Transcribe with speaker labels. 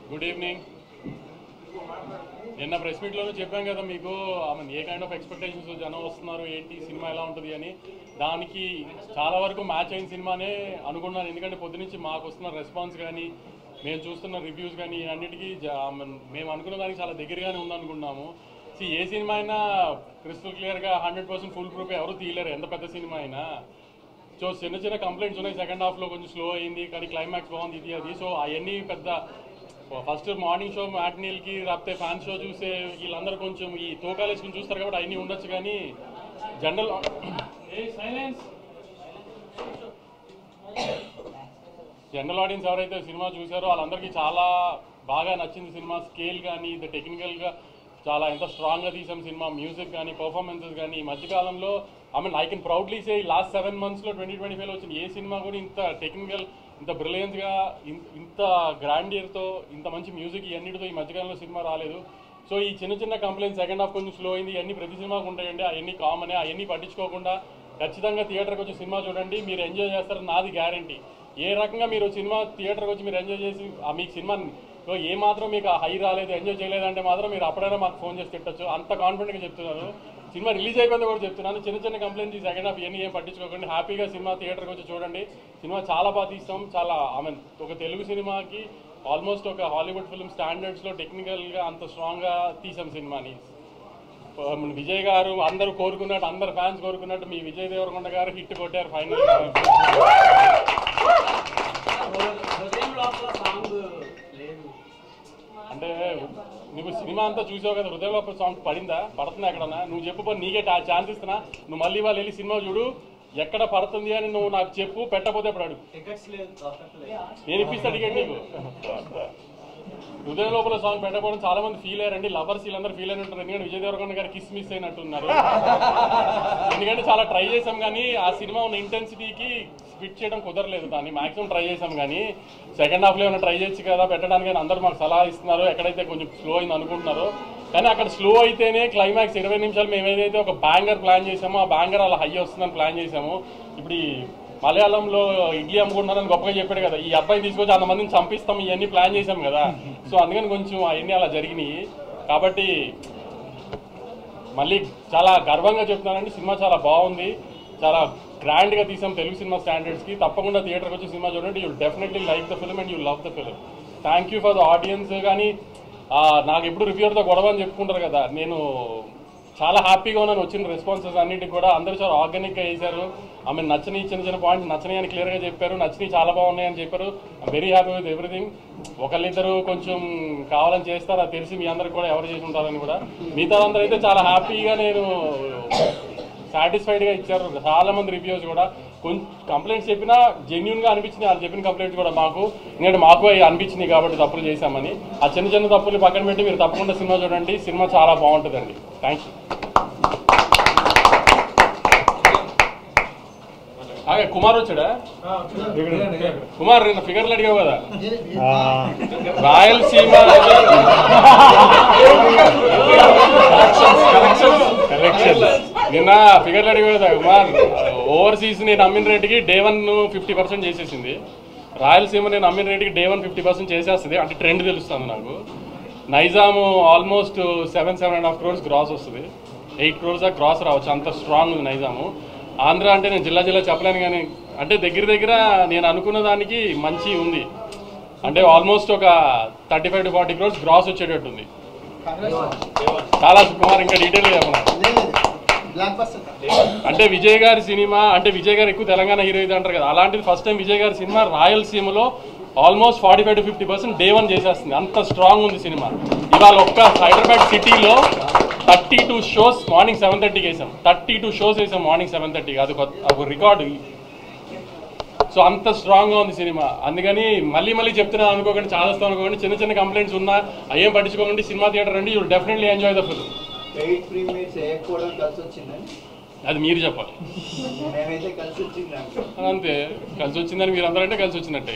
Speaker 1: Good evening. నిన్న press మీట్లోనే చెప్పాం కదా మీకు ఏ కైండ్ ఆఫ్ ఎక్స్పెక్టేషన్స్ జనం వస్తున్నారు, ఏంటి సినిమా ఎలా ఉంటుంది అని. దానికి చాలా వరకు మ్యాచ్ అయిన సినిమానే అనుకున్నాను. ఎందుకంటే పొద్దునుంచి మాకు వస్తున్న రెస్పాన్స్ కానీ మేము చూస్తున్న రివ్యూస్ కానీ అన్నిటికీ మేము అనుకున్న దానికి చాలా దగ్గరగానే ఉందనుకున్నాము. ఏ సినిమా అయినా క్రిస్టల్ క్లియర్గా 100% ఫుల్ ప్రూఫ్ ఎవరు తీయలేరు, ఎంత పెద్ద సినిమా అయినా. సో చిన్న చిన్న కంప్లైంట్స్ ఉన్నాయి. సెకండ్ హాఫ్లో కొంచెం స్లో అయింది, కానీ క్లైమాక్స్ బాగుంది ఇది అది. సో అవన్నీ పెద్ద ఫస్ట్ మార్నింగ్ షో మ్యాట్నీల్కి రాకపోతే ఫ్యాన్ షో చూసే వీళ్ళందరూ కొంచెం ఈ తోకాలేసుకుని చూస్తారు కాబట్టి అవన్నీ ఉండొచ్చు. కానీ జనరల్ ఆడియన్స్ ఎవరైతే సినిమా చూసారో వాళ్ళందరికీ చాలా బాగా నచ్చింది సినిమా. స్కేల్ కానీ ఇది టెక్నికల్గా చాలా ఎంత స్ట్రాంగ్గా తీసాం సినిమా. మ్యూజిక్ కానీ పర్ఫార్మెన్సెస్ కానీ ఈ మధ్యకాలంలో I can proudly say last 7 monthsలో 2025లో వచ్చిన ఏ సినిమా కూడా ఇంత టెక్నికల్, ఇంత బ్రిలియన్స్గా, ఇంత గ్రాండియర్తో, ఇంత మంచి మ్యూజిక్ ఇవన్నిటితో ఈ మధ్యకాలంలో సినిమా రాలేదు. సో ఈ చిన్న చిన్న కంప్లైంట్స్ సెకండ్ హాఫ్ కొంచెం స్లో అయింది, ఇవన్నీ ప్రతి సినిమాకు ఉంటాయండి. అవన్నీ కామనే. అవన్నీ పట్టించుకోకుండా ఖచ్చితంగా థియేటర్కి వచ్చి సినిమా చూడండి, మీరు ఎంజాయ్ చేస్తారు, నాది గ్యారంటీ. ఏ రకంగా మీరు సినిమా థియేటర్కి వచ్చి మీరు ఎంజాయ్ చేసి మీకు సినిమా ఏ మాత్రం మీకు హై రాలేదు, ఎంజాయ్ చేయలేదంటే మాత్రం మీరు అప్పుడైనా మాకు ఫోన్ చేసి తిట్టచ్చు. అంత కాన్ఫిడెంట్గా చెప్తున్నాను. సినిమా రిలీజ్ అయిపోయింది కూడా చెప్తున్నాను. చిన్న చిన్న కంప్లైంట్స్ సెకండ్ హాఫ్ ఇవన్నీ ఏం పట్టించుకోకండి, హ్యాపీగా సినిమా థియేటర్కి వచ్చి చూడండి. సినిమా చాలా బాగా తీస్తాం. చాలా ఒక తెలుగు సినిమాకి ఆల్మోస్ట్ ఒక హాలీవుడ్ ఫిల్మ్ స్టాండర్డ్స్లో టెక్నికల్గా అంత స్ట్రాంగ్గా తీసాం సినిమాని. విజయ్ గారు అందరూ కోరుకున్నట్టు, అందరు ఫ్యాన్స్ కోరుకున్నట్టు మీ విజయ్ దేవరకొండ గారు హిట్ కొట్టారు ఫైనల్. అంటే నువ్వు సినిమా అంతా చూసావు కదా, హృదయంలో సాంగ్ పడిందా, పడుతుందా ఎక్కడన్నా? నువ్వు చెప్పు, నీకే ఛాన్స్ ఇస్తున్నా. నువ్వు మళ్ళీ వాళ్ళు వెళ్ళి సినిమా చూడు, ఎక్కడ పడుతుంది అని నువ్వు నాకు చెప్పు, పెట్టకపోతే ఎప్పుడు అడుగు, నేను ఇప్పిస్తా టికెట్ నీకు. హృదయం లోపల సాంగ్ పెట్టకపోవడం చాలా మంది ఫీల్ అయ్యారండి. లవర్స్ వీళ్ళందరూ ఫీల్ అయిన ఉంటారు. ఎందుకంటే విజయ్ దేవరకొండ గారు కిస్ మిస్ అయినట్టున్నారు. ఎందుకంటే చాలా ట్రై చేసాం, కానీ ఆ సినిమా ఉన్న ఇంటెన్సిటీకి ఫిట్ చేయడం కుదరలేదు. దాన్ని మాక్సిమం ట్రై చేసాం, కానీ సెకండ్ హాఫ్లో ఏమైనా ట్రై చేయొచ్చు కదా పెట్టడానికి అని అందరూ మాకు సలహా ఇస్తున్నారు. ఎక్కడైతే కొంచెం స్లో అయింది అనుకుంటున్నారో, కానీ అక్కడ స్లో అయితేనే క్లైమాక్స్ 20 నిమిషాలు మేము ఏదైతే ఒక బ్యాంగర్ ప్లాన్ చేసామో ఆ బ్యాంగర్ అలా హై వస్తుందని ప్లాన్ చేసాము. ఇప్పుడు ఈ మలయాళంలో ఇడ్లీ అమ్ముకుంటున్నారని గొప్పగా చెప్పాడు కదా, ఈ అబ్బాయిని తీసుకొచ్చి అంతమందిని చంపిస్తాం ఇవన్నీ ప్లాన్ చేసాం కదా. సో అందుకని కొంచెం అవన్నీ అలా జరిగినాయి. కాబట్టి మళ్ళీ చాలా గర్వంగా చెప్తున్నానండి, సినిమా చాలా బాగుంది, చాలా గ్రాండ్గా తీసాం తెలుగు సినిమా స్టాండర్డ్స్కి. తప్పకుండా థియేటర్కి వచ్చి సినిమా చూడండి. You definitely like the film and you love the film. Thank you for the audience. కానీ నాకు ఎప్పుడు రివ్యూర్తో గొడవ అని చెప్పుకుంటారు కదా, నేను చాలా హ్యాపీగా ఉన్నాను. వచ్చిన రెస్పాన్సెస్ అన్నింటికి కూడా అందరూ చాలా ఆర్గానిక్గా చేశారు. నచ్చని చిన్న చిన్న పాయింట్స్ నచ్చని అని క్లియర్గా చెప్పారు, నచ్చని చాలా బాగున్నాయని చెప్పారు. I'm very happy with everything. ఒకళ్ళిద్దరు కొంచెం కావాలని చేస్తారు, అది తెలిసి మీ అందరికి కూడా ఎవరు చేసి ఉంటారని కూడా. మిగతా అందరూ అయితే చాలా హ్యాపీగా నేను సాటిస్ఫైడ్గా ఇచ్చారు. చాలా మంది రివ్యూస్ కూడా కొంచెం కంప్లైంట్స్ చెప్పినా జెన్యున్గా అనిపించింది. వాళ్ళు చెప్పిన కంప్లైంట్స్ కూడా మాకు, ఎందుకంటే మాకు అవి అనిపించింది కాబట్టి తప్పులు చేశామని. ఆ చిన్న చిన్న తప్పులు పక్కన పెట్టి మీరు తప్పకుండా సినిమా చూడండి. సినిమా చాలా బాగుంటుందండి. Thank you. కుమార్ వచ్చాడా? కుమార్ నిన్న ఫిగర్లు అడిగావు కదా, రాయలసీమ నిన్న ఫిగర్లు అడిగావు కదా కుమార్. ఓవర్సీస్ నేను అమ్మిన రేటుకి Day 1 50% చేసేసింది. రాయలసీమ నేను అమ్మిన రేటుకి Day 1 50% చేసేస్తుంది. అంటే ట్రెండ్ తెలుస్తుంది నాకు. నైజాము ఆల్మోస్ట్ 7.5 crores గ్రాస్ వస్తుంది. 8 crores దాకా గ్రాస్ రావచ్చు, అంత స్ట్రాంగ్ ఉంది నైజాము. ఆంధ్ర అంటే నేను జిల్లా చెప్పలేను, కానీ అంటే దగ్గర నేను అనుకున్న దానికి మంచి ఉంది. అంటే ఆల్మోస్ట్ ఒక 35 to 40 crores గ్రాస్ వచ్చేటట్టు ఉంది. చాలా కుమార్ ఇంకా డీటెయిల్గా చెప్పను. అంటే విజయ్ గారి సినిమా, అంటే విజయ్ గారు ఎక్కువ తెలంగాణ హీరో ఇది అంటారు కదా, అలాంటిది ఫస్ట్ టైం విజయ్ గారి సినిమా రాయలసీమలో ఆల్మోస్ట్ 45 to 50% Day 1 చేసేస్తుంది. అంత స్ట్రాంగ్ ఉంది సినిమా. ఇవాళ ఒక్క హైదరాబాద్ సిటీలో 32 shows మార్నింగ్ 7:30కి వేసాం. 32 shows వేసాం మార్నింగ్ 7:30కి. అది ఒక రికార్డు. సో అంత స్ట్రాంగ్గా ఉంది సినిమా. అందుకని మళ్ళీ చెప్తున్నాను అనుకోకండి, చాలా వస్తాం అనుకోకండి. చిన్న చిన్న కంప్లైంట్స్ ఉన్నా అయ్యేం పట్టించుకోకండి. సినిమా థియేటర్ రండి, you definitely enjoy the film. అది మీరు చెప్పాలి. అంతే, కలిసి వచ్చిందని మీరు అందరంటే కలిసి వచ్చినట్టే.